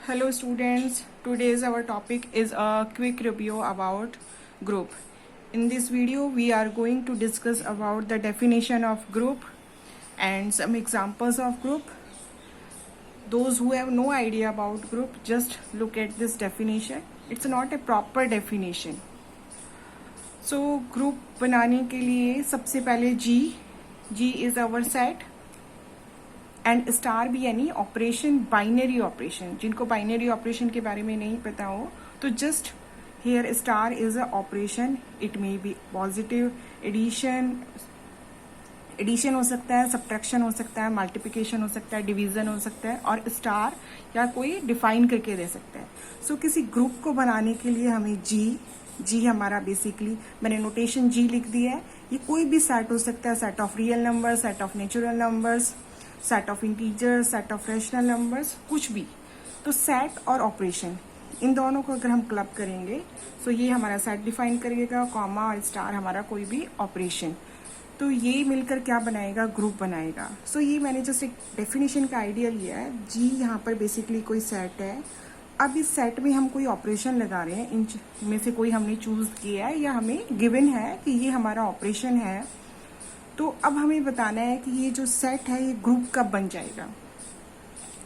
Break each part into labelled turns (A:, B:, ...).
A: Hello students, today's our topic is a quick review about group. In this video we are going to discuss about the definition of group and some examples of group. Those who have no idea about group, just look at this definition. It's not a proper definition. So group बनाने के लिए सबसे पहले G is our set and star भी यानी operation, binary operation. जिनको binary operation के बारे में नहीं पता हो तो just here star is a operation. It may be positive, addition हो सकता है, सब्ट्रैक्शन हो सकता है, मल्टीप्लिकेशन हो सकता है, डिवीजन हो सकता है, और स्टार या कोई डिफाइन करके दे सकता है. सो किसी ग्रुप को बनाने के लिए हमें जी हमारा बेसिकली मैंने नोटेशन जी लिख दिया है. ये कोई भी सेट हो सकता है, set of real number, set of natural numbers, set of integers, set of rational numbers, कुछ भी. तो सेट और ऑपरेशन इन दोनों को अगर हम क्लब करेंगे तो ये हमारा सेट डिफाइन करेगा, कॉमा और स्टार हमारा कोई भी ऑपरेशन. तो ये मिलकर क्या बनाएगा, ग्रुप बनाएगा. सो ये मैंने जस्ट एक डेफिनेशन का आइडिया लिया है. जी यहाँ पर बेसिकली कोई सेट है. अब इस सेट में हम कोई ऑपरेशन लगा रहे हैं, इन में से कोई हमने चूज किया है या हमें गिवन है कि ये हमारा ऑपरेशन है. तो अब हमें बताना है कि ये जो सेट है ये ग्रुप कब बन जाएगा.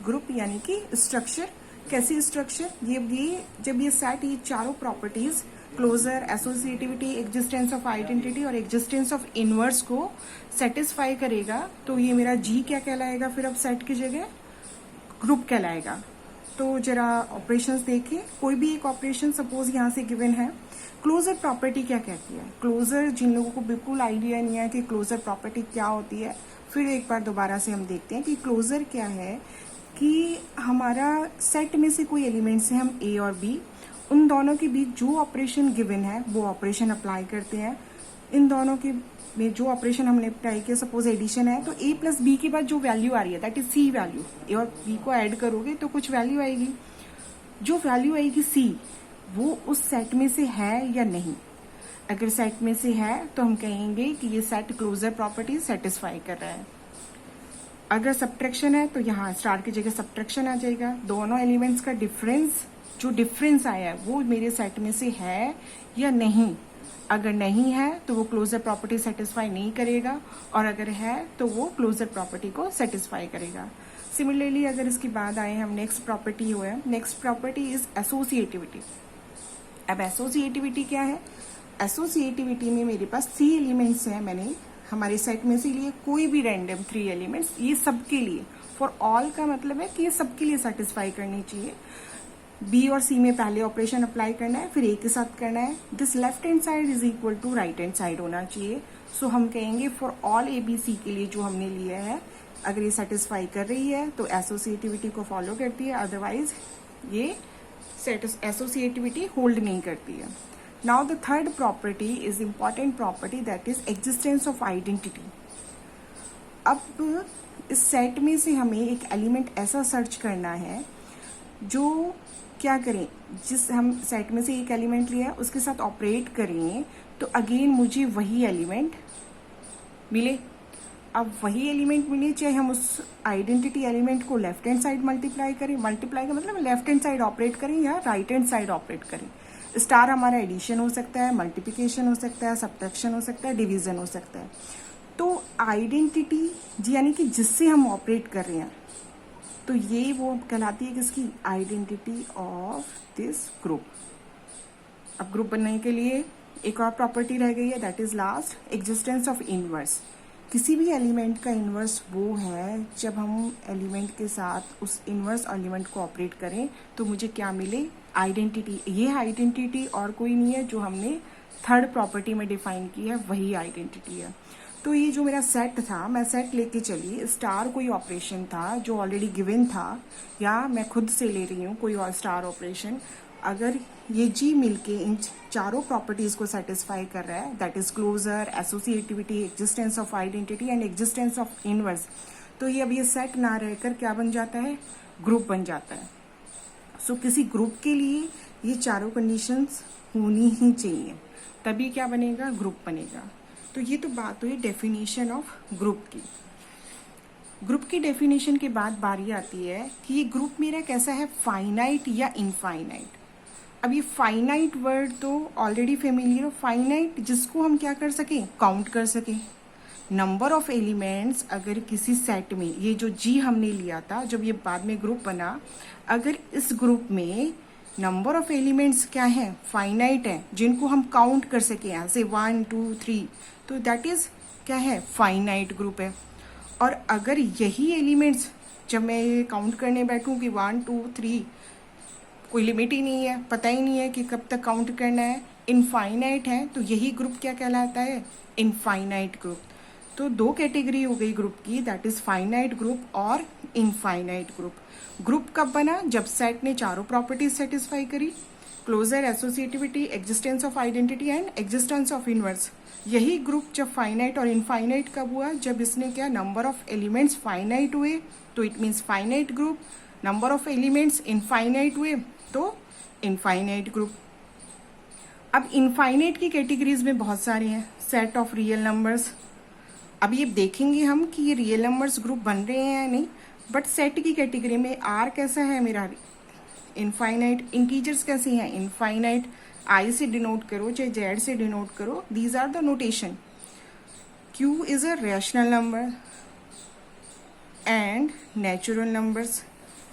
A: ग्रुप यानी कि स्ट्रक्चर. कैसी स्ट्रक्चर, ये जब ये सेट ये चारों properties closure, associativity, existence of identity और एग्जिस्टेंस ऑफ इनवर्स को सेटिस्फाई करेगा तो ये मेरा जी क्या कहलाएगा. फिर अब सेट की जगह ग्रुप कहलाएगा. तो जरा ऑपरेशंस देखें. कोई भी एक ऑपरेशन सपोज यहाँ से गिवन है. क्लोजर प्रॉपर्टी क्या कहती है. क्लोजर, जिन लोगों को बिल्कुल आइडिया नहीं है कि क्लोजर प्रॉपर्टी क्या होती है, फिर एक बार दोबारा से हम देखते हैं कि क्लोजर क्या है. कि हमारा सेट में से कोई एलिमेंट्स हैं, हम ए और बी, उन दोनों के बीच जो ऑपरेशन गिवन है वो ऑपरेशन अप्लाई करते हैं. इन दोनों के में जो ऑपरेशन हमने अप्लाई किया, सपोज एडिशन है, तो ए प्लस बी के बाद जो वैल्यू आ रही है दैट इज सी वैल्यू. ए और बी को ऐड करोगे तो कुछ वैल्यू आएगी. जो वैल्यू आएगी सी, वो उस सेट में से है या नहीं. अगर सेट में से है तो हम कहेंगे कि ये सेट क्लोजर प्रॉपर्टी सेटिस्फाई कर रहा है. अगर सब्ट्रैक्शन है तो यहाँ स्टार की जगह सब्ट्रैक्शन आ जाएगा. दोनों एलिमेंट्स का डिफरेंस, जो डिफरेंस आया है वो मेरे सेट में से है या नहीं. अगर नहीं है तो वो क्लोजर प्रॉपर्टी सेटिस्फाई नहीं करेगा, और अगर है तो वो क्लोजर प्रॉपर्टी को सेटिस्फाई करेगा. सिमिलरली अगर इसके बाद आए हम नेक्स्ट प्रॉपर्टी हुआ है. Next property is associativity. अब एसोसिएटिविटी क्या है. एसोसिएटिविटी में मेरे पास 3 एलिमेंट्स हैं. मैंने हमारे सेट में से लिए कोई भी रैंडम 3 एलिमेंट्स, ये सबके लिए, फॉर ऑल का मतलब है कि ये सबके लिए सेटिस्फाई करनी चाहिए. बी और सी में पहले ऑपरेशन अप्लाई करना है, फिर ए के साथ करना है. This left hand side is equal to right hand side होना चाहिए. सो हम कहेंगे for all A B C के लिए जो हमने लिया है, अगर ये सेटिस्फाई कर रही है तो एसोसिएटिविटी को फॉलो करती है, अदरवाइज ये एसोसिएटिविटी होल्ड नहीं करती है. Now the third property is important property, that is existence of identity. अब इस सेट में से हमें एक एलिमेंट ऐसा सर्च करना है जो क्या करें, जिस हम सेट में से एक एलिमेंट लिया है उसके साथ ऑपरेट करें तो अगेन मुझे वही एलिमेंट मिले. अब वही एलिमेंट मिले चाहे हम उस आइडेंटिटी एलिमेंट को लेफ्ट हैंड साइड मल्टीप्लाई करें, मल्टीप्लाई का मतलब लेफ्ट हैंड साइड ऑपरेट करें या राइट हैंड साइड ऑपरेट करें. स्टार हमारा एडिशन हो सकता है, मल्टीप्लिकेशन हो सकता है, सब्ट्रैक्शन हो सकता है, डिवीजन हो सकता है. तो आइडेंटिटी जी यानी कि जिससे हम ऑपरेट कर रहे हैं, तो ये वो कहलाती है किसकी, आइडेंटिटी ऑफ दिस ग्रुप. अब ग्रुप बनने के लिए एक और प्रॉपर्टी रह गई है, that is last, existence of inverse. किसी भी एलिमेंट का इनवर्स वो है जब हम एलिमेंट के साथ उस इनवर्स एलिमेंट को ऑपरेट करें तो मुझे क्या मिले, आइडेंटिटी. ये आइडेंटिटी और कोई नहीं है, जो हमने थर्ड प्रॉपर्टी में डिफाइन की है वही आइडेंटिटी है. तो ये जो मेरा सेट था, मैं सेट लेके चली, स्टार कोई ऑपरेशन था जो ऑलरेडी गिवन था, या मैं खुद से ले रही हूँ कोई और स्टार ऑपरेशन. अगर ये जी मिलके इन चारों प्रॉपर्टीज को सेटिस्फाई कर रहा है, that is closure, associativity, existence of identity and existence of inverse, तो ये अब ये सेट ना रहकर क्या बन जाता है, ग्रुप बन जाता है. सो किसी ग्रुप के लिए ये चारों कंडीशंस होनी ही चाहिए, तभी क्या बनेगा, ग्रुप बनेगा. तो ये तो बात हुई डेफिनेशन ऑफ ग्रुप की. ग्रुप की डेफिनेशन के बाद बारी आती है कि ये ग्रुप मेरा कैसा है, फाइनाइट या इनफाइनाइट। अब ये फाइनाइट वर्ड तो ऑलरेडी फेमिलियर, फाइनाइट जिसको हम क्या कर सकें, काउंट कर सकें। नंबर ऑफ एलिमेंट्स अगर किसी सेट में, ये जो जी हमने लिया था जब ये बाद में ग्रुप बना, अगर इस ग्रुप में नंबर ऑफ एलिमेंट्स क्या है, फाइनाइट है, जिनको हम काउंट कर सकें ऐसे 1 2 3, तो दैट इज क्या है, फाइनाइट ग्रुप है। और अगर यही एलिमेंट्स जब मैं काउंट करने बैठूं कि 1 2 3, कोई लिमिट ही नहीं है, पता ही नहीं है कि कब तक काउंट करना है, इनफाइनाइट है, तो यही ग्रुप क्या कहलाता है, इनफाइनाइट ग्रुप। तो दो कैटेगरी हो गई ग्रुप की, दैट इज फाइनाइट ग्रुप और इनफाइनाइट ग्रुप। ग्रुप कब बना, जब सेट ने चारों प्रॉपर्टीज सेटिस्फाई करी, closure, associativity, existence of identity and existence of inverse. यही ग्रुप जब फाइनाइट और इनफाइनाइट कब हुआ, जब इसने क्या, नंबर ऑफ एलिमेंट्स फाइनाइट हुए तो it means finite group, number of elements infinite हुए तो इनफाइनाइट ग्रुप। अब इनफाइनाइट की कैटेगरीज में बहुत सारे हैं, सेट ऑफ रियल नंबर्स। अब ये देखेंगे हम कि ये रियल नंबर्स ग्रुप बन रहे हैं या नहीं, बट सेट की कैटेगरी में आर कैसा है मेरा, इनफाइनाइट, इंटीजर्स कैसे हैं, इनफाइनाइट, आई से डिनोट करो चाहे जेड से डिनोट करो, these are the notation. Q is a rational number and natural numbers,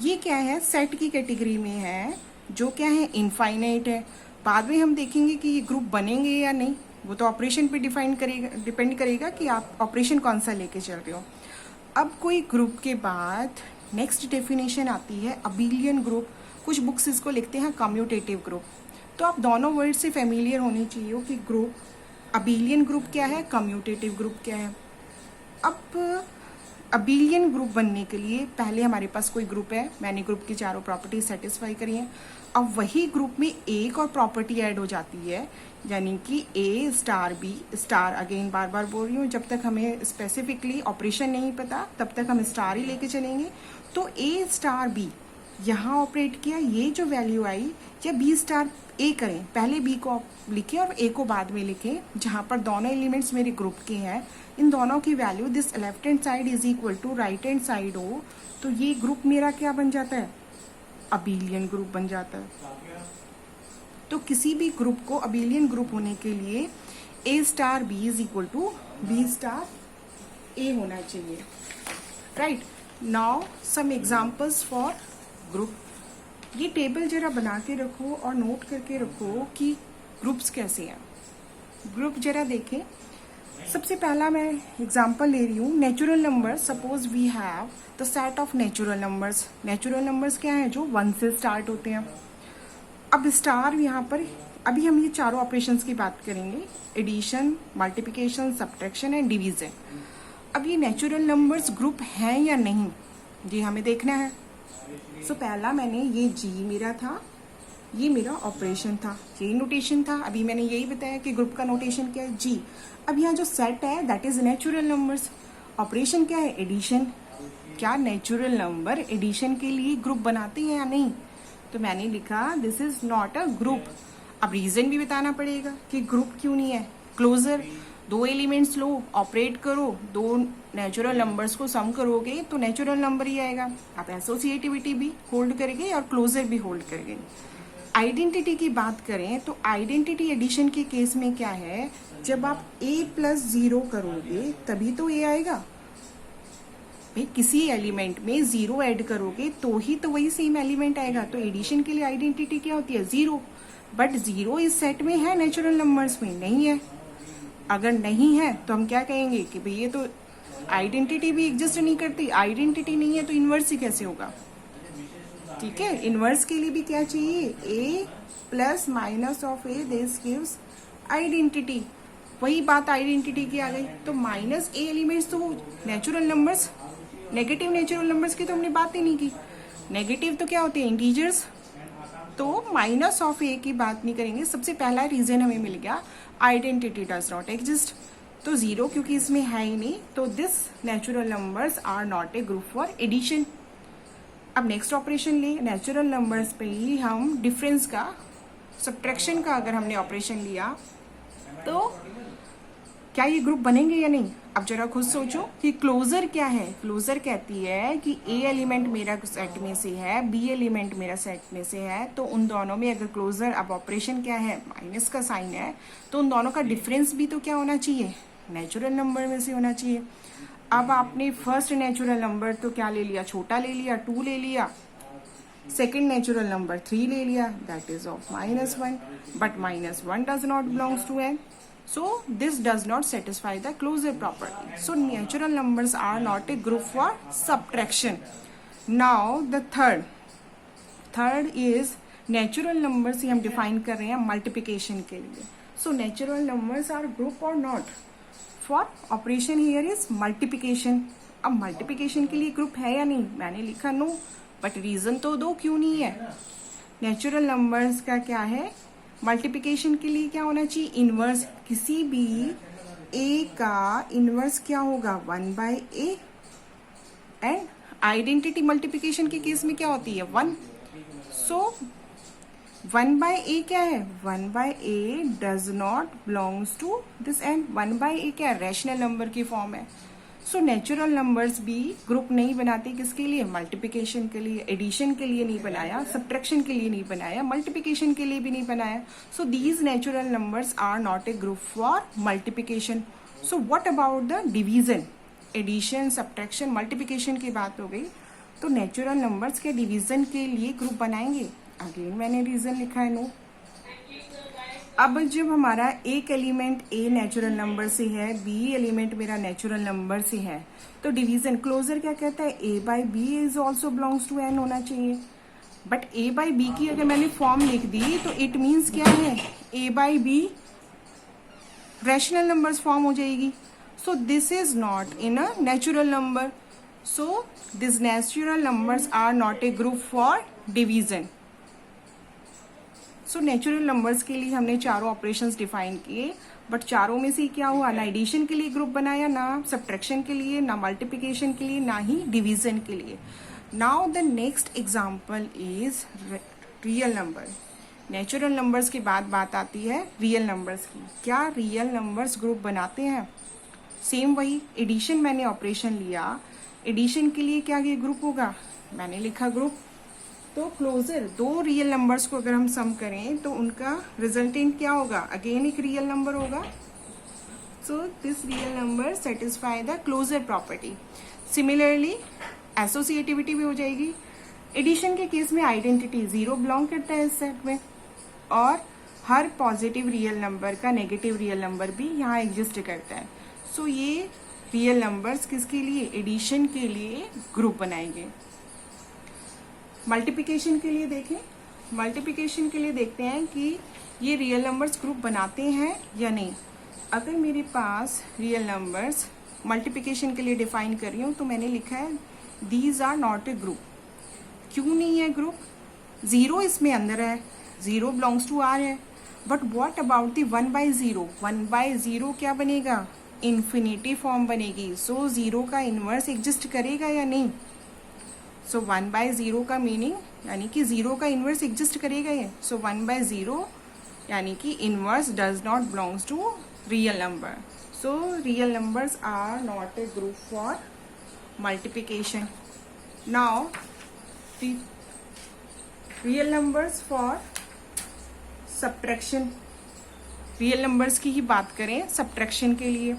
A: ये क्या है, सेट की कैटेगरी में है, जो क्या है, इनफाइनाइट है। बाद में हम देखेंगे कि ये ग्रुप बनेंगे या नहीं, वो तो ऑपरेशन पे डिपेंड करेगा कि आप ऑपरेशन कौन सा लेके चल रहे हो। अब कोई ग्रुप के बाद नेक्स्ट डेफिनेशन आती है अबिलियन ग्रुप। कुछ बुक्स इसको लिखते हैं कम्यूटेटिव ग्रुप, तो आप दोनों वर्ड से फेमिलियर होनी चाहिए कि ग्रुप, अबिलियन ग्रुप क्या है, कम्यूटेटिव ग्रुप क्या है। अब अबिलियन ग्रुप बनने के लिए पहले हमारे पास कोई ग्रुप है, मैंने ग्रुप की चारों प्रॉपर्टी सेटिस्फाई करी हैं, अब वही ग्रुप में एक और प्रॉपर्टी ऐड हो जाती है, यानी कि ए स्टार बी स्टार, अगेन बार बार बोल रही हूँ, जब तक हमें स्पेसिफिकली ऑपरेशन नहीं पता तब तक हम स्टार ही लेके चलेंगे। तो ए स्टार बी यहाँ ऑपरेट किया, ये जो वैल्यू आई, या बी स्टार ए करें, पहले बी को लिखे और ए को बाद में लिखे, जहाँ पर दोनों एलिमेंट्स मेरे ग्रुप के हैं, इन दोनों की value this left hand side is equal to right hand side हो, तो ये ग्रुप मेरा क्या बन जाता है, अबिलियन ग्रुप बन जाता है। तो किसी भी ग्रुप को अबिलियन ग्रुप होने के लिए A star B is equal to B star A होना चाहिए, right. Now some examples for group. ये टेबल जरा बना के रखो और नोट करके रखो कि ग्रुप्स कैसे हैं। ग्रुप जरा देखें, सबसे पहला मैं एग्जांपल ले रही हूँ, natural number. Suppose we have the set of natural numbers. Natural numbers क्या है, जो 1 से स्टार्ट होते हैं। अब स्टार यहाँ पर, अभी हम ये चारों ऑपरेशंस की बात करेंगे, addition, multiplication, subtraction and division. अब ये नेचुरल नंबर्स ग्रुप हैं या नहीं, ये हमें देखना है। सो पहला मैंने ये जी मेरा था, ये मेरा ऑपरेशन था, ये नोटेशन था। अभी मैंने यही बताया कि ग्रुप का नोटेशन क्या है, जी। अब यहाँ जो सेट है that is natural numbers, operation क्या है, एडिशन। क्या नेचुरल नंबर एडिशन के लिए ग्रुप बनाते हैं या नहीं, तो मैंने लिखा this is not a group. अब रीजन भी बताना पड़ेगा कि ग्रुप क्यों नहीं है। क्लोजर, 2 एलिमेंट्स लो, ऑपरेट करो, 2 नेचुरल नंबर्स को सम करोगे तो नेचुरल नंबर ही आएगा। आप एसोसिएटिविटी भी होल्ड करेंगे और क्लोजर भी होल्ड करेंगे। आइडेंटिटी की बात करें तो आइडेंटिटी एडिशन के केस में क्या है, जब आप a+0 करोगे तभी तो a आएगा। भाई किसी एलिमेंट में 0 ऐड करोगे तो ही तो वही सेम एलिमेंट आएगा। तो एडिशन के लिए आइडेंटिटी क्या होती है, 0। बट 0 इस सेट में है, नेचुरल नंबर्स में नहीं है। अगर नहीं है तो हम क्या कहेंगे कि भाई ये तो आइडेंटिटी भी एग्जिस्ट नहीं करती। आइडेंटिटी नहीं है तो इनवर्स ही कैसे होगा, ठीक है। इनवर्स के लिए भी क्या चाहिए, a plus minus of a, this gives identity. वही बात आइडेंटिटी की आ गई। तो -a एलिमेंट्स तो natural numbers, negative natural numbers की तो हमने बात ही नहीं की। नेगेटिव तो क्या होते हैं, इंटीजर्स, तो माइनस ऑफ a की बात नहीं करेंगे। सबसे पहला रीजन हमें मिल गया, आइडेंटिटी डज नॉट एग्जिस्ट। तो 0 क्योंकि इसमें है ही नहीं, तो this natural numbers are not a group for addition. अब नेक्स्ट ऑपरेशन ले, नेचुरल नंबर्स पे ही हम डिफरेंस का, सब्ट्रैक्शन का अगर हमने ऑपरेशन लिया तो क्या ये ग्रुप बनेंगे या नहीं? अब जरा खुद सोचो कि क्लोजर क्या है। क्लोजर कहती है कि ए एलिमेंट मेरा सेट में से है, बी एलिमेंट मेरा सेट में से है, तो उन दोनों में अगर क्लोजर, अब ऑपरेशन क्या है, माइनस का साइन है, तो उन दोनों का डिफरेंस भी तो क्या होना चाहिए, नेचुरल नंबर में से होना चाहिए। अब आपने फर्स्ट नेचुरल नंबर तो क्या ले लिया, छोटा ले लिया, 2 ले लिया, सेकेंड नेचुरल नंबर 3 ले लिया, that is of -1, but -1 does not belongs to n. So this does not satisfy the closure property. So natural numbers are not a group for subtraction. Now the third is natural numbers ही हम define कर रहे हैं multiplication के लिए. So natural numbers are group or not? For operation here is multiplication. अब multiplication के लिए group है या नहीं? मैंने लिखा no, but reason तो दो क्यों नहीं है. Natural numbers का क्या है, मल्टीप्लिकेशन के लिए क्या होना चाहिए, इनवर्स. किसी भी a का इनवर्स क्या होगा, 1/a. एंड आइडेंटिटी मल्टीप्लिकेशन के केस में क्या होती है, 1. सो 1/a क्या है, 1/a does not belongs to this and 1/a क्या है, रैशनल नंबर की फॉर्म है. सो नेचुरल नंबर्स भी ग्रुप नहीं बनाते, किसके लिए, मल्टीप्लिकेशन के लिए. एडिशन के लिए नहीं बनाया, सब्ट्रैक्शन के लिए नहीं बनाया, मल्टीप्लिकेशन के लिए भी नहीं बनाया. So these natural numbers are not a group for multiplication. So what about the division, addition, subtraction, multiplication की बात हो गई, तो नेचुरल नंबर्स के डिवीजन के लिए ग्रुप बनाएंगे. अगेन मैंने रीजन लिखा है नो. अब जब हमारा एक एलिमेंट ए नेचुरल नंबर से है, बी एलिमेंट मेरा नेचुरल नंबर से है, तो डिवीजन क्लोजर क्या कहता है, a/b is also belongs to n होना चाहिए. बट a/b की अगर मैंने फॉर्म लिख दी तो इट मीन्स क्या है, a/b रैशनल नंबर्स फॉर्म हो जाएगी. So this is not in a natural number. So this natural numbers are not a group for division. So natural numbers के लिए हमने चारों ऑपरेशंस डिफाइन किए, बट चारों में से क्या हुआ, ना एडिशन के लिए ग्रुप बनाया, ना सब्ट्रैक्शन के लिए, ना मल्टीप्लिकेशन के लिए, ना ही डिवीजन के लिए. Now the next example is real number. Natural numbers के बाद बात आती है रियल नंबर्स की. क्या रियल नंबर्स ग्रुप बनाते हैं? सेम वही एडिशन मैंने ऑपरेशन लिया, एडिशन के लिए क्या ये ग्रुप होगा, मैंने लिखा ग्रुप. तो क्लोजर दो रियल नंबर्स को अगर हम सम करें तो उनका रिजल्टेंट क्या होगा, अगेन एक रियल नंबर होगा. So this real number satisfy the closure property. Similarly associativity भी हो जाएगी. एडिशन के केस में आइडेंटिटी 0 बिलोंग करता है इस सेट में, और हर पॉजिटिव रियल नंबर का नेगेटिव रियल नंबर भी यहाँ एग्जिस्ट करता है. सो ये रियल नंबर्स किसके लिए, एडिशन के लिए ग्रुप बनाएंगे. मल्टीप्लिकेशन के लिए देखें, मल्टीप्लिकेशन के लिए देखते हैं कि ये रियल नंबर्स ग्रुप बनाते हैं या नहीं. अगर मेरे पास रियल नंबर्स मल्टीप्लिकेशन के लिए डिफाइन कर रही हूँ तो मैंने लिखा है these are not a group. क्यों नहीं है ग्रुप, 0 इसमें अंदर है, 0 बिलोंग्स टू आर है. बट व्हाट अबाउट दी 1/0, 1/0 क्या बनेगा, इन्फिनिटी फॉर्म बनेगी. सो 0 का इनवर्स एग्जिस्ट करेगा या नहीं. सो 1/0 का मीनिंग यानी कि 0 का इनवर्स एग्जिस्ट करेगा ये. सो 1/0 यानी कि inverse does not belongs to real number. So real numbers are not a group for multiplication. Now the real numbers for subtraction. Real numbers की ही बात करें सब्ट्रैक्शन के लिए,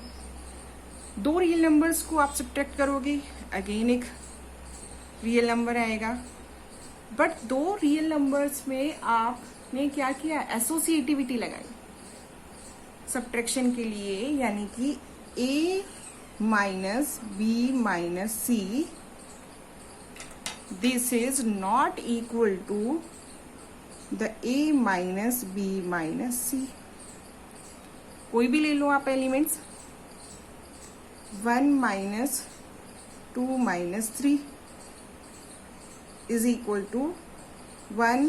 A: दो रियल नंबर्स को आप सब्ट्रैक्ट करोगे, अगेन एक रियल नंबर आएगा. बट दो रियल नंबर्स में आपने क्या किया, एसोसिएटिविटी लगाई सब्ट्रैक्शन के लिए, यानी कि a minus B minus C, this is not equal to the a minus B minus C. कोई भी ले लो आप elements, 1 minus 2 minus 3 is equal to 1,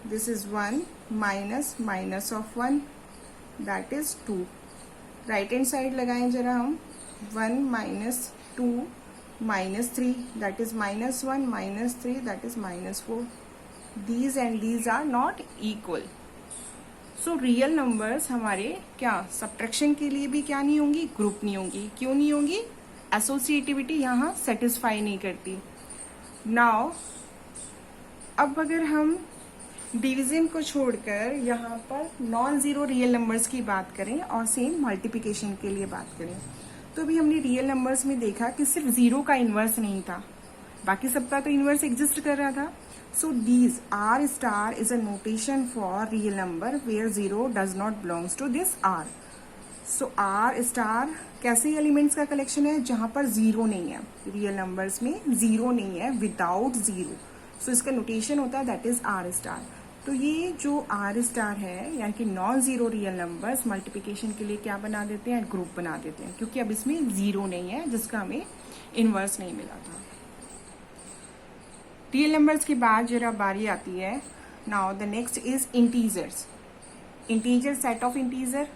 A: this is 1 minus minus of 1, that is 2. Right hand side लगाएं जरा हम, 1 minus 2 minus 3, that is -1 -3, that is -4. These and these are not equal. So real numbers हमारे क्या subtraction के लिए भी क्या नहीं होंगी, ग्रुप नहीं होंगी. क्यों नहीं होंगी? एसोसिएटिविटी यहाँ सेटिस्फाई नहीं करती. नाउ अब अगर हम डिवीजन को छोड़कर यहाँ पर नॉन जीरो रियल नंबर्स की बात करें और सेम मल्टीप्लिकेशन के लिए बात करें, तो भी हमने रियल नंबर्स में देखा कि सिर्फ जीरो का इन्वर्स नहीं था, बाकी सबका तो इन्वर्स एग्जिस्ट कर रहा था. So these R star is a notation for real number where zero does not belongs to this R. So R star कैसे एलिमेंट्स का कलेक्शन है जहां पर जीरो नहीं है, रियल नंबर्स में जीरो नहीं है, विदाउट जीरो. सो इसका नोटेशन होता है दैट इज आर स्टार. तो ये जो आर स्टार है यानी कि non zero real numbers multiplication के लिए क्या बना देते हैं, ग्रुप बना देते हैं, क्योंकि अब इसमें जीरो नहीं है जिसका हमें इनवर्स नहीं मिला था. रियल नंबर्स के बाद जरा बारी आती है. Now the next is integers. Integer set of integer,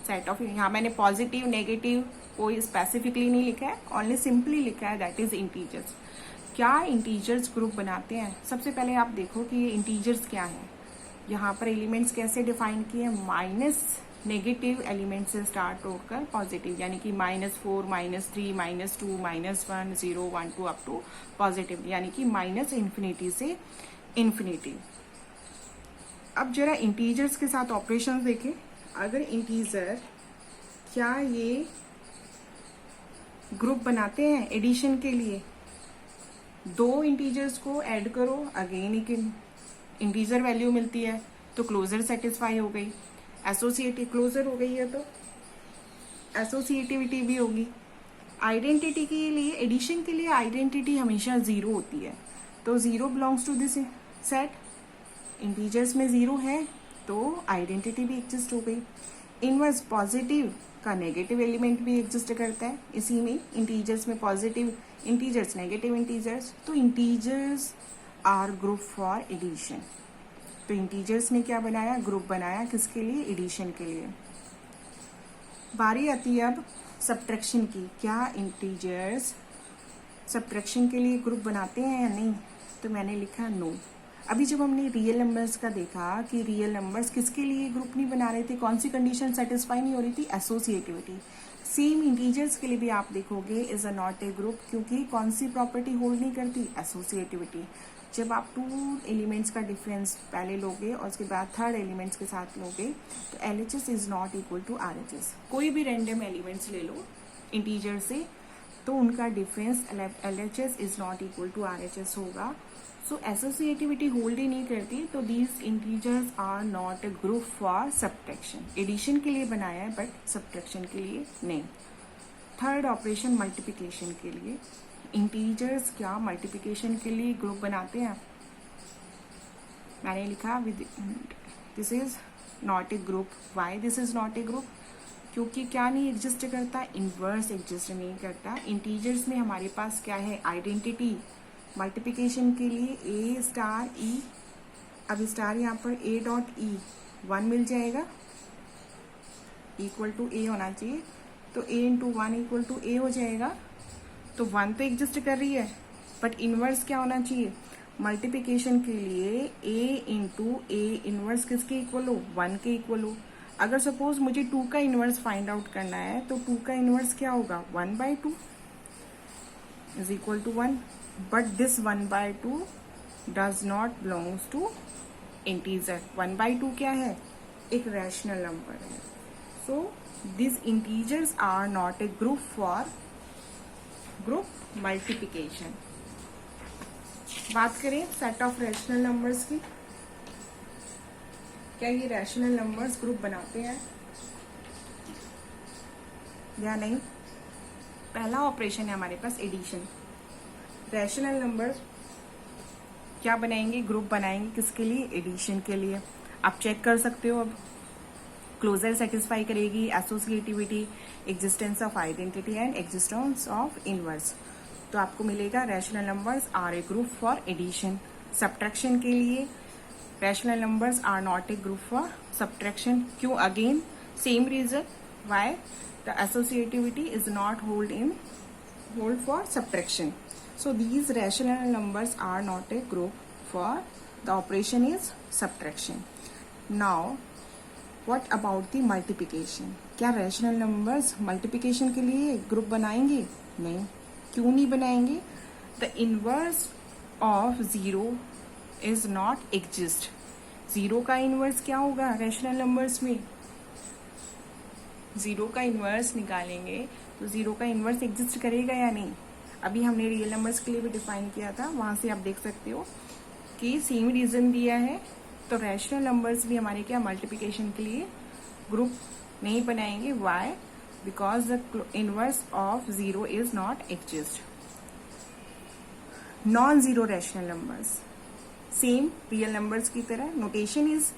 A: set of, यहाँ मैंने पॉजिटिव नेगेटिव कोई स्पेसिफिकली नहीं लिखा है, ओनली सिंपली लिखा है दैट इज इंटीजर्स. क्या इंटीजर्स ग्रुप बनाते हैं? सबसे पहले आप देखो कि ये इंटीजर्स क्या है. यहाँ पर एलिमेंट्स कैसे डिफाइन किए, माइनस नेगेटिव एलिमेंट से स्टार्ट होकर पॉजिटिव, यानी कि -4, -3, -2, -1, 0, 1, 2 अप टू पॉजिटिव, यानी कि माइनस इन्फिनिटी से इन्फिनिटी. अब जरा इंटीजर्स के साथ ऑपरेशन देखें. अगर इंटीजर क्या ये ग्रुप बनाते हैं एडिशन के लिए? दो इंटीजर्स को ऐड करो, अगेन एक इंटीजर वैल्यू मिलती है, तो क्लोजर सेटिस्फाई हो गई, एसोसिएटिव क्लोजर हो गई है, तो एसोसिएटिविटी भी होगी. आइडेंटिटी के लिए, एडिशन के लिए आइडेंटिटी हमेशा जीरो होती है, तो zero belongs to this set. Integers में जीरो है तो आइडेंटिटी भी एग्जिस्ट हो गई. इनवर्स पॉजिटिव का नेगेटिव एलिमेंट भी एग्जिस्ट करता है इसी में, इंटीजर्स में पॉजिटिव इंटीजर्स, नेगेटिव इंटीजर्स. तो integers are group for addition. तो इंटीजर्स ने क्या बनाया, ग्रुप बनाया, किसके लिए, एडिशन के लिए. बारी आती है अब सब्ट्रैक्शन की. क्या इंटीजर्स सब्ट्रैक्शन के लिए ग्रुप बनाते हैं या नहीं? तो मैंने लिखा नो. अभी जब हमने रियल नंबर्स का देखा कि रियल नंबर्स किसके लिए ग्रुप नहीं बना रहे थे, कौन सी कंडीशन सेटिस्फाई नहीं हो रही थी, एसोसिएटिविटी. सेम इंटीजर्स के लिए भी आप देखोगे is a not a group, क्योंकि कौन सी प्रॉपर्टी होल्ड नहीं करती, एसोसिएटिविटी. जब आप टू एलिमेंट्स का डिफरेंस पहले लोगे और उसके बाद थर्ड एलिमेंट्स के साथ लोगे तो LHS is not equal to RHS. कोई भी रैंडम एलिमेंट्स ले लो इंटीजर से, तो उनका difference LHS is not equal to RHS होगा. सो एसोसिएटिविटी होल्ड ही नहीं करती, तो these integers are not a group for subtraction. Addition के लिए बनाया है बट सब्ट्रैक्शन के लिए नहीं. थर्ड ऑपरेशन मल्टीप्लिकेशन के लिए. इंटीजर्स क्या मल्टीप्लिकेशन के लिए ग्रुप बनाते हैं? मैंने लिखा with this is not a group. Why this is not a group? क्योंकि क्या नहीं एग्जिस्ट करता, इनवर्स एग्जिस्ट नहीं करता. इंटीजर्स में हमारे पास क्या है, आइडेंटिटी. मल्टीप्लिकेशन के लिए A स्टार E, अब स्टार यहाँ पर A डॉट E 1 मिल जाएगा, इक्वल टू A होना चाहिए, तो A into 1 equal to A हो जाएगा. तो 1 तो एग्जिस्ट कर रही है बट इनवर्स क्या होना चाहिए, मल्टीप्लिकेशन के लिए A इंटू A इनवर्स किसके इक्वल हो, 1 के इक्वल हो. अगर सपोज मुझे 2 का इनवर्स फाइंड आउट करना है तो 2 का इनवर्स क्या होगा, 1/2 is equal to 1. But this 1/2 does not belongs to integer. 1/2 क्या है, एक रैशनल नंबर है. So this integers are not a group for group multiplication. बात करें सेट ऑफ रैशनल नंबर्स की. क्या ये रैशनल नंबर्स ग्रुप बनाते हैं या नहीं? पहला ऑपरेशन है हमारे पास एडिशन. रैशनल नंबर क्या बनाएंगे, ग्रुप बनाएंगे, किसके लिए, एडिशन के लिए. आप चेक कर सकते हो. अब क्लोजर सेटिस्फाई करेगी, associativity, existence of identity and existence of inverse. तो आपको मिलेगा rational numbers are a group for addition. Subtraction के लिए rational numbers are not a group for subtraction. क्यों? Again same reason, why the associativity is not hold for subtraction. So these rational numbers are not a group for the operation is subtraction. Now what about the multiplication? क्या rational numbers multiplication के लिए group बनाएंगे? नहीं। क्यों नहीं बनाएंगे? The inverse of zero is not exist. Zero का inverse क्या होगा रैशनल नंबर्स में? जीरो का इनवर्स निकालेंगे तो जीरो का इनवर्स एग्जिस्ट करेगा या नहीं? अभी हमने रियल नंबर्स के लिए भी डिफाइन किया था, वहां से आप देख सकते हो कि सेम रीजन दिया है। तो रैशनल नंबर्स भी हमारे क्या मल्टीप्लिकेशन के लिए ग्रुप नहीं बनाएंगे। Why? Because the inverse of zero is not exist. Non zero rational numbers same real numbers की तरह, notation is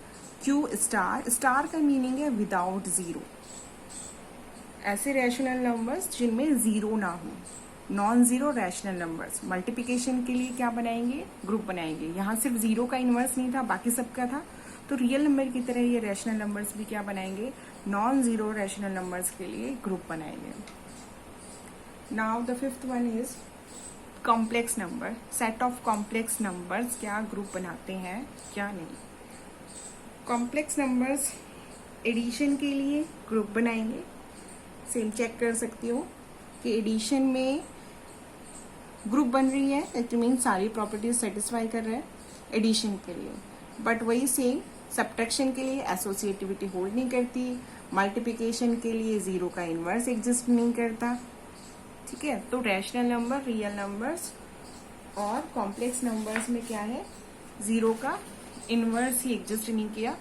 A: Q star. Star का मीनिंग है विदाउट जीरो। ऐसे रैशनल नंबर्स जिनमें जीरो ना हो, non zero rational numbers multiplication के लिए क्या बनाएंगे? ग्रुप बनाएंगे। यहाँ सिर्फ जीरो का इनवर्स नहीं था, बाकी सबका था, तो रियल नंबर की तरह ये रैशनल नंबर्स भी क्या बनाएंगे? नॉन जीरो रैशनल नंबर्स के लिए ग्रुप बनाएंगे। Now the fifth one is complex number. Set of complex numbers क्या ग्रुप बनाते हैं क्या नहीं? कॉम्प्लेक्स नंबर्स एडिशन के लिए ग्रुप बनाएंगे। सेम चेक कर सकती हो कि एडिशन में ग्रुप बन रही है, इट मीन सारी प्रॉपर्टीज सेटिस्फाई कर रहे हैं एडिशन के लिए। बट वही सेम सब्ट्रैक्शन के लिए एसोसिएटिविटी होल्ड नहीं करती, मल्टीप्लिकेशन के लिए जीरो का इनवर्स एग्जिस्ट नहीं करता। ठीक है, तो रैशनल नंबर, रियल नंबर्स और कॉम्प्लेक्स नंबर्स में क्या है? जीरो का इनवर्स ही एग्जिस्ट नहीं किया।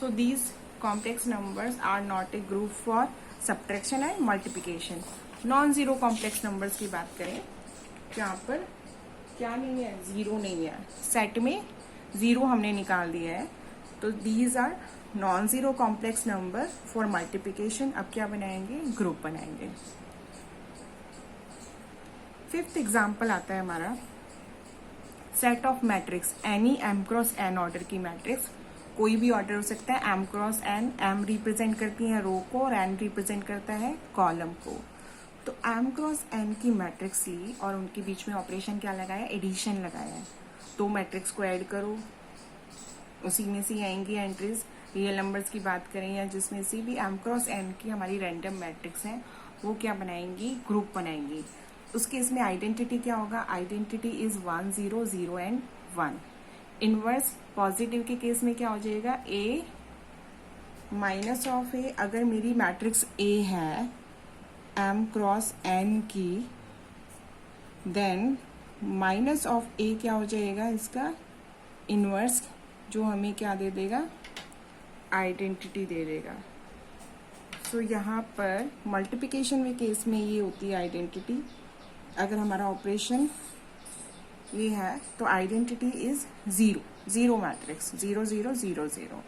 A: So these complex numbers are not a group for subtraction and multiplication. Non zero complex numbers की बात करें, यहाँ पर क्या नहीं है? जीरो नहीं है। सेट में जीरो हमने निकाल दिया है, तो these are non zero complex number for multiplication. अब क्या बनाएंगे? ग्रुप बनाएंगे। फिफ्थ एग्जाम्पल आता है हमारा set of matrix. Any M cross N order की मैट्रिक्स, कोई भी ऑर्डर हो सकता है। M cross N, M represent करती है रो को और एन रिप्रेजेंट करता है कॉलम को। तो एम क्रॉस एन की मैट्रिक्स ली और उनके बीच में ऑपरेशन क्या लगाया? एडिशन लगाया है। दो मैट्रिक्स को ऐड करो, उसी में से आएंगी एंट्रीज। रियल नंबर्स की बात करें या जिसमें से भी एम क्रॉस एन की हमारी रैंडम मैट्रिक्स हैं, वो क्या बनाएंगी? ग्रुप बनाएंगी। उस केस में आइडेंटिटी क्या होगा? Identity is 1 0 0 and 1। Inverse positive के केस में क्या हो जाएगा? ए माइनस ऑफ ए। अगर मेरी मैट्रिक्स ए है एम क्रॉस एन की, देन माइनस ऑफ ए क्या हो जाएगा? इसका इनवर्स, जो हमें क्या दे देगा? आइडेंटिटी दे देगा। सो यहाँ पर मल्टीप्लिकेशन के केस में ये होती है आइडेंटिटी। अगर हमारा ऑपरेशन ये है तो identity is zero. Zero matrix 0 0 0 0,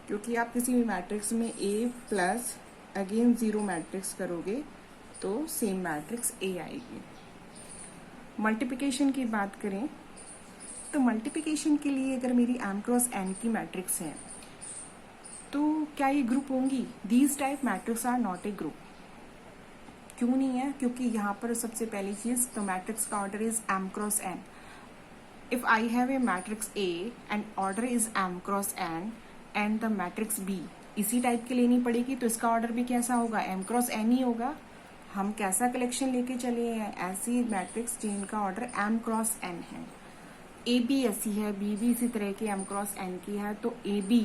A: क्योंकि आप किसी भी मैट्रिक्स में ए प्लस अगेन जीरो मैट्रिक्स करोगे तो सेम मैट्रिक्स ए आएगी। मल्टीप्लिकेशन की बात करें तो मल्टीप्लिकेशन के लिए अगर मेरी एम क्रॉस एन की मैट्रिक्स है तो क्या ये ग्रुप होंगी? These type matrix are not a group. क्यों नहीं है? क्योंकि यहाँ पर सबसे पहली चीज तो मैट्रिक्स का order is M cross N. If I have a matrix A and order is M cross N and the matrix B इसी टाइप की लेनी पड़ेगी, तो इसका ऑर्डर भी कैसा होगा? एम क्रॉस एन ही होगा। हम कैसा कलेक्शन लेके चले हैं? ऐसी मैट्रिक्स जिनका ऑर्डर एम क्रॉस एन है। ए बी ऐसी है, बी भी इसी तरह की एम क्रॉस एन की है, तो ए बी,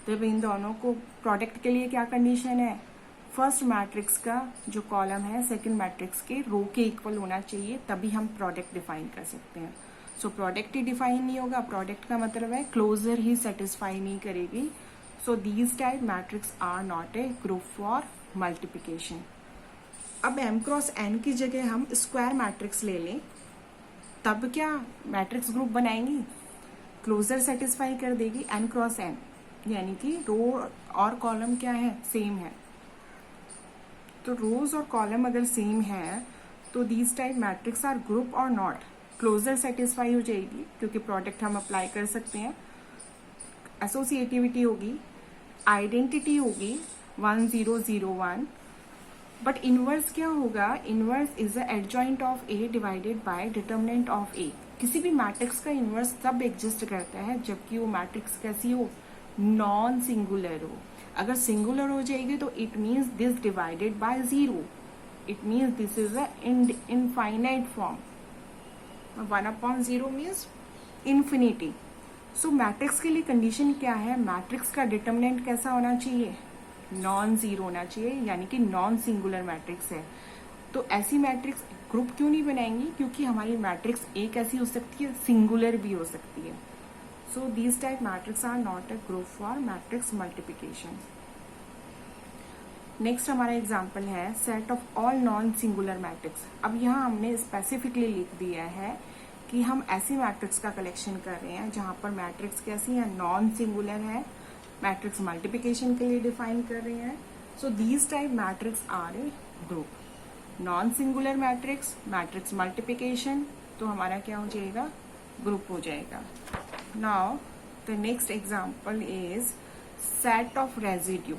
A: जब इन दोनों को प्रोडक्ट के लिए क्या कंडीशन है? फर्स्ट मैट्रिक्स का जो कॉलम है सेकंड मैट्रिक्स के रो के इक्वल होना चाहिए, तभी हम प्रोडक्ट डिफाइन कर सकते हैं। सो प्रोडक्ट ही डिफाइन नहीं होगा, प्रोडक्ट का मतलब है क्लोजर ही सेटिस्फाई नहीं करेगी। So these type matrix are not a group for multiplication. अब एम क्रॉस एन की जगह हम स्क्वायर मैट्रिक्स ले लें, तब क्या मैट्रिक्स ग्रुप बनाएंगी? क्लोजर सेटिस्फाई कर देगी एन क्रॉस एन, यानी कि रो और कॉलम क्या है? सेम है। तो रोज और कॉलम अगर सेम है तो these type matrix are group और नॉट। क्लोजर सेटिस्फाई हो जाएगी क्योंकि प्रोडक्ट हम अप्लाई कर सकते हैं, एसोसिएटिविटी होगी, आइडेंटिटी होगी 1 0 0 1। बट इनवर्स क्या होगा? Inverse is the adjoint of A divided by determinant of A. किसी भी मैट्रिक्स का इनवर्स तब एग्जिस्ट करता है जबकि वो मैट्रिक्स कैसी हो? नॉन सिंगुलर हो। अगर सिंगुलर हो जाएगी तो it means this divided by zero, it means this is a infinite form. 1/0 means infinity. So matrix के लिए कंडीशन क्या है, मैट्रिक्स का डिटर्मिनेंट कैसा होना चाहिए, नॉन जीरो होना चाहिए, यानी कि नॉन सिंगुलर मैट्रिक्स है। तो ऐसी मैट्रिक्स ग्रुप क्यों नहीं बनाएंगी, क्योंकि हमारी मैट्रिक्स एक ऐसी हो सकती है, सिंगुलर भी हो सकती है। So these type matrix are not a group for matrix multiplication. Next हमारा एग्जाम्पल है set of all non singular matrix. अब यहाँ हमने स्पेसिफिकली लिख दिया है कि हम ऐसी मैट्रिक्स का कलेक्शन कर रहे हैं जहाँ पर मैट्रिक्स कैसी है, नॉन सिंगुलर है, मैट्रिक्स मल्टीप्लिकेशन के लिए डिफाइन कर रहे हैं। So these type matrix are a group. Non singular matrix, matrix multiplication, तो हमारा क्या हो जाएगा, ग्रुप हो जाएगा। Now the next example is set of residue.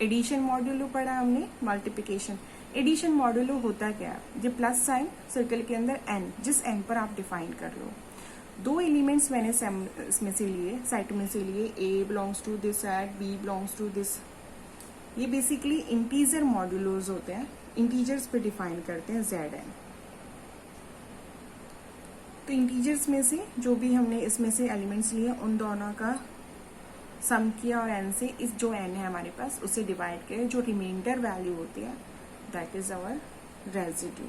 A: Addition modulo पढ़ा हमने, मल्टीप्लिकेशन। एडिशन मॉड्यूलो होता क्या है, जो प्लस साइन सर्कल के अंदर एन, जिस एन पर आप डिफाइन कर लो। दो एलिमेंट्स मैंने इसमें से लिए, सेट में से लिए, A belongs to this set, B belongs to this. ये बेसिकली इंटीजर मॉड्यूलोज होते हैं, इंटीजर्स पे डिफाइन करते हैं जेड एन। तो इंटीजर्स में से जो भी हमने इसमें से एलिमेंट्स लिए उन दोनों का सम किया और एन से इस जो एन है हमारे पास उसे डिवाइड किया, जो रिमाइंडर वैल्यू होती है दैट इज आवर रेजिड्यू।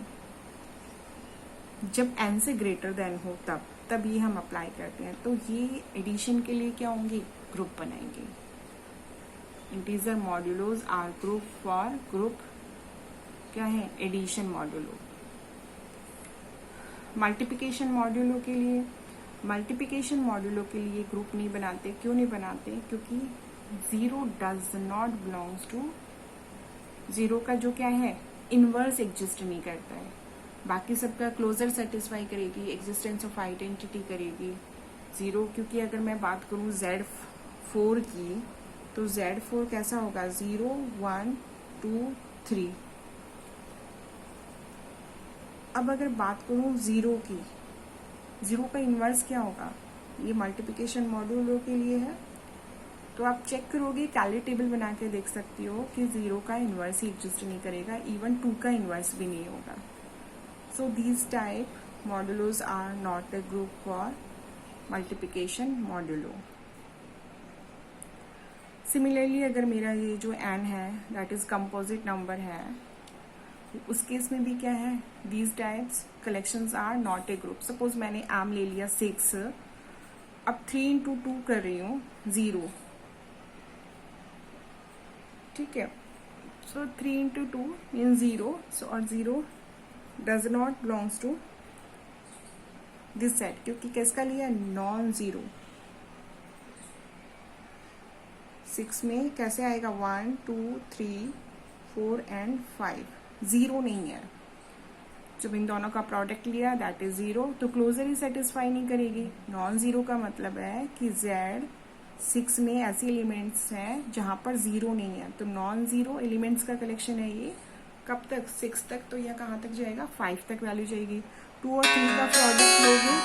A: जब एन से ग्रेटर देन हो तब ये हम अप्लाई करते हैं। तो ये एडिशन के लिए क्या होंगे, ग्रुप बनाएंगे। Integer modulos are group for group क्या है, एडिशन मॉड्यूलो। मल्टीप्लिकेशन मॉड्यूलो के लिए, मल्टीप्लिकेशन मॉड्यूलो के लिए ग्रुप नहीं बनाते। क्यों नहीं बनाते, क्योंकि zero does not belongs to, zero का जो क्या है, इनवर्स एग्जिस्ट नहीं करता है। बाकी सबका क्लोजर सेटिस्फाई करेगी, एग्जिस्टेंस ऑफ आइडेंटिटी करेगी। जीरो, क्योंकि अगर मैं बात करूं Z4 की, तो Z4 कैसा होगा, 0 1 2 3। अब अगर बात करूं जीरो की, जीरो का इन्वर्स क्या होगा, ये मल्टीप्लिकेशन मॉड्यूलो के लिए है। तो आप चेक करोगे, कैली टेबल बना के देख सकती हो कि जीरो का इन्वर्स ही एग्जिस्ट नहीं करेगा, इवन 2 का इन्वर्स भी नहीं होगा। So these type modulos are not a group for multiplication modulo. Similarly अगर मेरा ये जो एन है दैट इज कंपोजिट नंबर है, उस केस में भी क्या है, these types collections are not a group. Suppose मैंने एम ले लिया 6, अब 3 into 2 कर रही हूँ 0, ठीक है। सो 3 into 2 मीन्स 0। सो और 0 does not belongs to this set, क्योंकि किसका लिया, नॉन जीरो। 6 में कैसे आएगा, 1 2 3 4 एंड 5, जीरो नहीं है। जब इन दोनों का प्रोडक्ट लिया दैट इज जीरो, तो क्लोजर ही सेटिस्फाई नहीं करेगी। नॉन जीरो का मतलब है कि Z6 में ऐसे एलिमेंट्स हैं जहां पर जीरो नहीं है, तो नॉन जीरो एलिमेंट्स का कलेक्शन है ये। कब तक, 6 तक, तो यह कहाँ तक जाएगा, 5 तक वैल्यू जाएगी। 2 और 3 का प्रोडक्ट लोगे,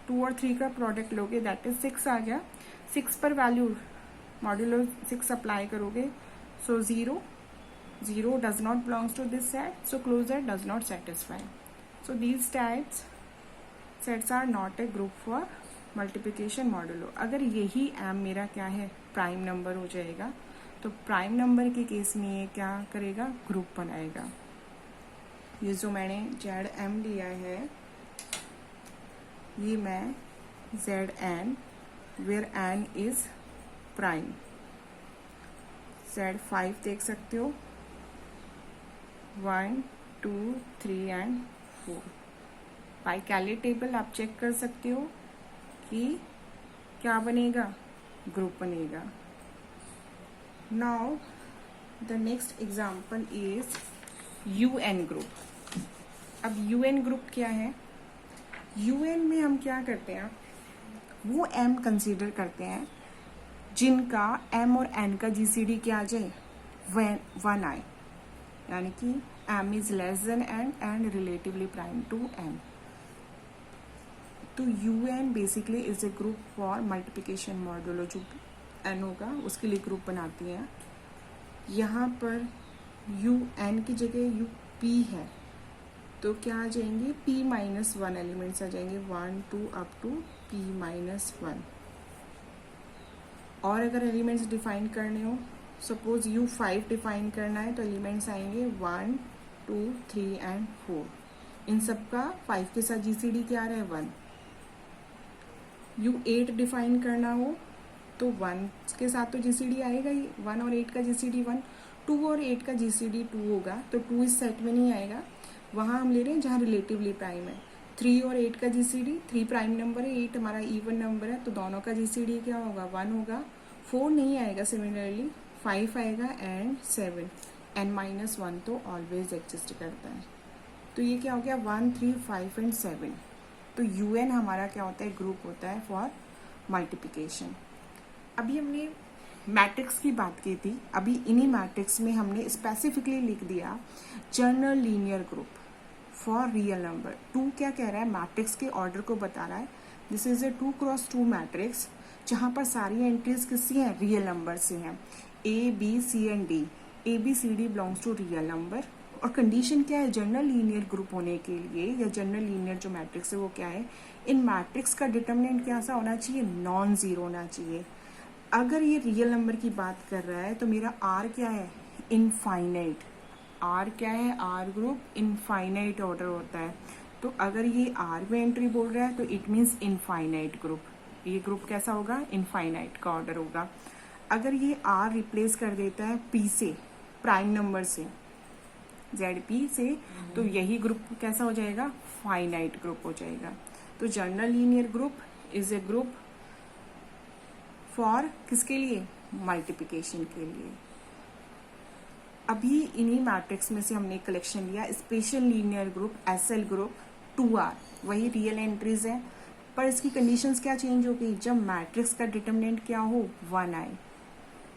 A: 2 और 3 का प्रोडक्ट लोगे दैट इज 6 आ गया। 6 पर वैल्यू मॉड्यूलो 6 अप्लाई करोगे, सो 0 does not belongs to this set, so closure does not satisfy. So these types sets are not a group for multiplication modulo. अगर यही m मेरा क्या है, प्राइम नंबर हो जाएगा, तो प्राइम नंबर के केस में ये क्या करेगा, ग्रुप बनाएगा। ये जो मैंने ZM लिया है, ये मैं ZN where n is prime, Z5 देख सकते हो, 1 2 3 एंड 4। बाई कैली टेबल आप चेक कर सकते हो कि क्या बनेगा, ग्रुप बनेगा। Now the next example is UN group. अब UN ग्रुप क्या है, UN में हम क्या करते हैं, वो M कंसीडर करते हैं जिनका M और N का GCD क्या आ जाए, 1 आए, यानी कि M is less than N and relatively prime to M। तो UN basically is a group for multiplication modulo, जो n होगा उसके लिए ग्रुप बनाती हैं। यहाँ पर UN की जगह UP है, तो क्या आ जाएंगे P-1 एलिमेंट्स आ जाएंगे, 1 2 अप टू P-1। और अगर एलिमेंट्स डिफाइन करने हो, सपोज U5 डिफाइन करना है, तो एलिमेंट्स आएंगे 1 2 3 एंड 4। इन सब का 5 के साथ GCD क्या आ रहा है 1। U8 डिफाइन करना हो तो 1 के साथ तो GCD आएगा ही, 1 और 8 का GCD 1, 2 और 8 का GCD 2 होगा, तो 2 इस सेट में नहीं आएगा, वहाँ हम ले रहे हैं जहाँ रिलेटिवली प्राइम है। 3 और 8 का GCD, 3 प्राइम नंबर है, 8 हमारा इवन नंबर है, तो दोनों का GCD क्या होगा 1 होगा। 4 नहीं आएगा, सिमिलरली 5 आएगा एंड 7, n-1 तो ऑलवेज एग्जिस्ट करता है। तो ये क्या हो गया 1 3 5 एंड 7। तो UN हमारा क्या होता है, ग्रुप होता है फॉर मल्टीप्लिकेशन। अभी हमने मैट्रिक्स की बात की थी, अभी इन्हीं मैट्रिक्स में हमने स्पेसिफिकली लिख दिया general linear group for real number. 2 क्या कह रहा है, मैट्रिक्स के ऑर्डर को बता रहा है। This is a 2x2 matrix जहाँ पर सारी एंट्रीज किससी हैं, रियल नंबर से हैं, A B C and D। ABCD belongs to real number. और कंडीशन क्या है जनरल लीनियर ग्रुप होने के लिए, या जनरल लीनियर जो मैट्रिक्स है वो क्या है, इन मैट्रिक्स का डिटर्मिनेंट क्या सा होना चाहिए, नॉन जीरो होना चाहिए। अगर ये रियल नंबर की बात कर रहा है तो मेरा R क्या है, इनफाइनाइट। R क्या है, R ग्रुप इनफाइनाइट ऑर्डर होता है। तो अगर ये R में एंट्री बोल रहा है तो इट मीन्स इनफाइनाइट ग्रुप। ये ग्रुप कैसा होगा, इनफाइनाइट का ऑर्डर होगा। अगर ये R रिप्लेस कर देता है P से, प्राइम नंबर से, ZP से, तो यही ग्रुप कैसा हो जाएगा, फाइनाइट ग्रुप हो जाएगा। तो general linear group is a group for किसके लिए, मल्टीप्लिकेशन के लिए। अभी इन्हीं मैट्रिक्स में से हमने कलेक्शन लिया special linear group, SL group 2R, वही रियल एंट्रीज है, पर इसकी कंडीशंस क्या चेंज हो गई, जब मैट्रिक्स का डिटर्मिनेंट क्या हो 1 आए,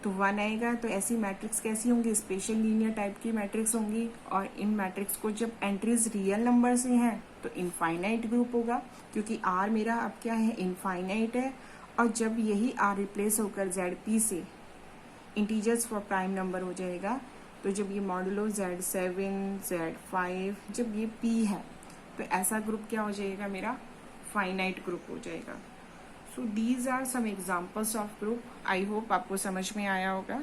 A: तो 1 आएगा तो ऐसी मैट्रिक्स कैसी होंगी, स्पेशल लीनियर टाइप की मैट्रिक्स होंगी। और इन मैट्रिक्स को जब एंट्रीज रियल नंबर से हैं तो इनफाइनाइट ग्रुप होगा, क्योंकि R मेरा अब क्या है, इनफाइनाइट है। और जब यही R रिप्लेस होकर ZP से इंटीजर्स फॉर प्राइम नंबर हो जाएगा, तो जब ये मॉडुलो Z7 Z5 जब ये P है, तो ऐसा ग्रुप क्या हो जाएगा, मेरा फाइनाइट ग्रुप हो जाएगा। So these are some examples of group. I hope आपको समझ में आया होगा।